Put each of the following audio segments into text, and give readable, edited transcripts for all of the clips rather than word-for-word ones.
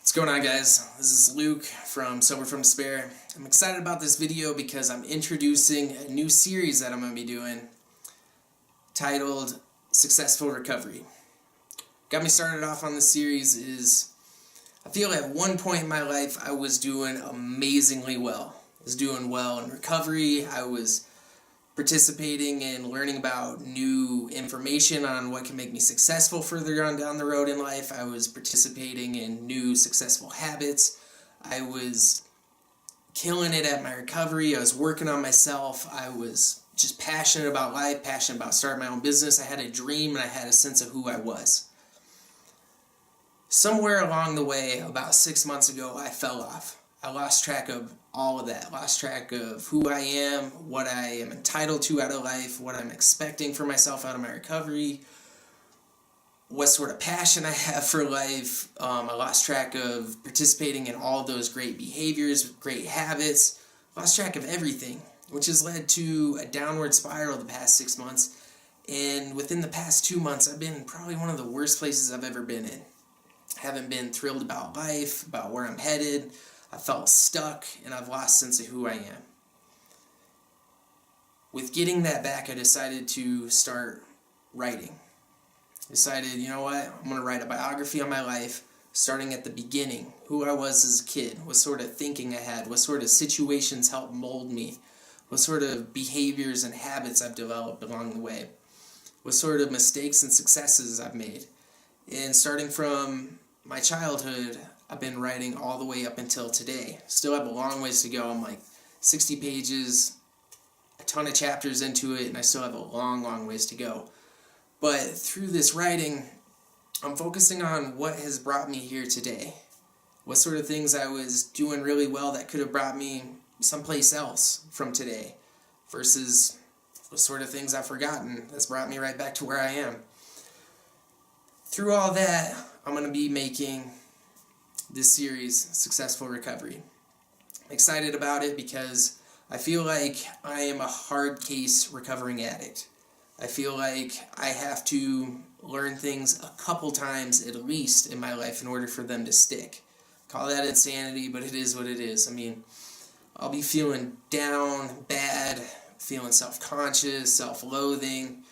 What's going on, guys? This is Luke from Sober from Despair. I'm excited about this video because I'm introducing a new series that I'm going to be doing titled Successful Recovery. Got me started off on this series is I feel at one point in my life I was doing amazingly well. I was doing well in recovery. I was participating in learning about new information on what can make me successful further on down the road in life. I was participating in new successful habits. I was killing it at my recovery. I was working on myself. I was just passionate about life, passionate about starting my own business. I had a dream and I had a sense of who I was. Somewhere along the way, about 6 months ago, I fell off. I lost track of all of that. Lost track of who I am, what I am entitled to out of life, what I'm expecting for myself out of my recovery, what sort of passion I have for life. I lost track of participating in all of those great behaviors, great habits. Lost track of everything, which has led to a downward spiral the past 6 months. And within the past 2 months, I've been in probably one of the worst places I've ever been in. I haven't been thrilled about life, about where I'm headed. I felt stuck, and I've lost sense of who I am. With getting that back, I decided to start writing. Decided, you know what, I'm going to write a biography on my life, starting at the beginning, who I was as a kid, what sort of thinking I had, what sort of situations helped mold me, what sort of behaviors and habits I've developed along the way, what sort of mistakes and successes I've made. And starting from my childhood, I've been writing all the way up until today. Still have a long ways to go. I'm like 60 pages, a ton of chapters into it, and I still have a long ways to go. But through this writing, I'm focusing on what has brought me here today. What sort of things I was doing really well that could have brought me someplace else from today, versus what sort of things I've forgotten that's brought me right back to where I am. Through all that, I'm going to be making this series, Successful Recovery. I'm excited about it because I feel like I am a hard case recovering addict. I feel like I have to learn things a couple times at least in my life in order for them to stick. Call that insanity, but it is what it is. I mean, I'll be feeling down, bad, feeling self-conscious, self-loathing,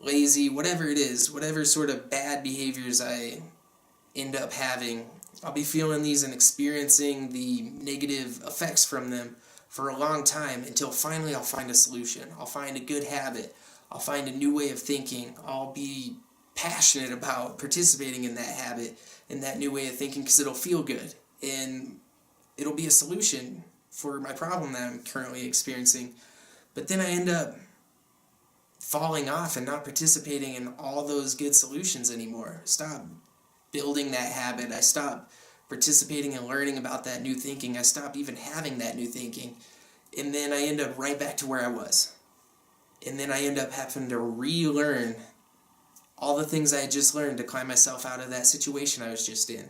lazy, whatever it is, whatever sort of bad behaviors I end up having, I'll be feeling these and experiencing the negative effects from them for a long time until finally I'll find a solution. I'll find a good habit. I'll find a new way of thinking. I'll be passionate about participating in that habit and that new way of thinking because it'll feel good and it'll be a solution for my problem that I'm currently experiencing. But then I end up falling off and not participating in all those good solutions anymore. Stop building that habit. I stop participating and learning about that new thinking. I stop even having that new thinking. And then I end up right back to where I was. And then I end up having to relearn all the things I had just learned to climb myself out of that situation I was just in.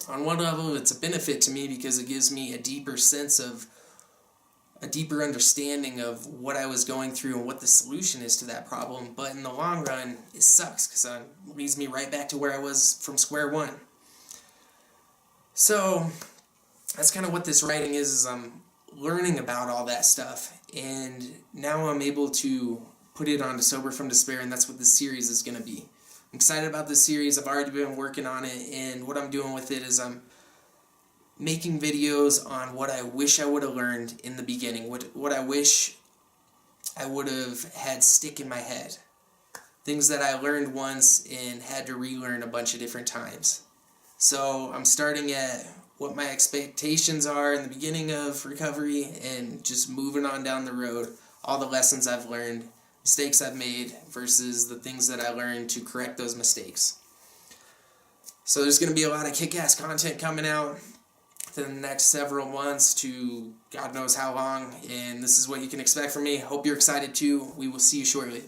On one level, it's a benefit to me because it gives me a deeper sense of a deeper understanding of what I was going through and what the solution is to that problem. But in the long run, it sucks because it leads me right back to where I was from square one. So that's kind of what this writing is I'm learning about all that stuff. And now I'm able to put it onto Sober from Despair, and that's what this series is going to be. I'm excited about this series. I've already been working on it, and what I'm doing with it is I'm making videos on what I wish I would have learned in the beginning, what I wish I would have had stick in my head. Things that I learned once and had to relearn a bunch of different times. So I'm starting at what my expectations are in the beginning of recovery and just moving on down the road, all the lessons I've learned, mistakes I've made versus the things that I learned to correct those mistakes. So there's going to be a lot of kick-ass content coming out within the next several months to God knows how long, and this is what you can expect from me. Hope you're excited too. We will see you shortly.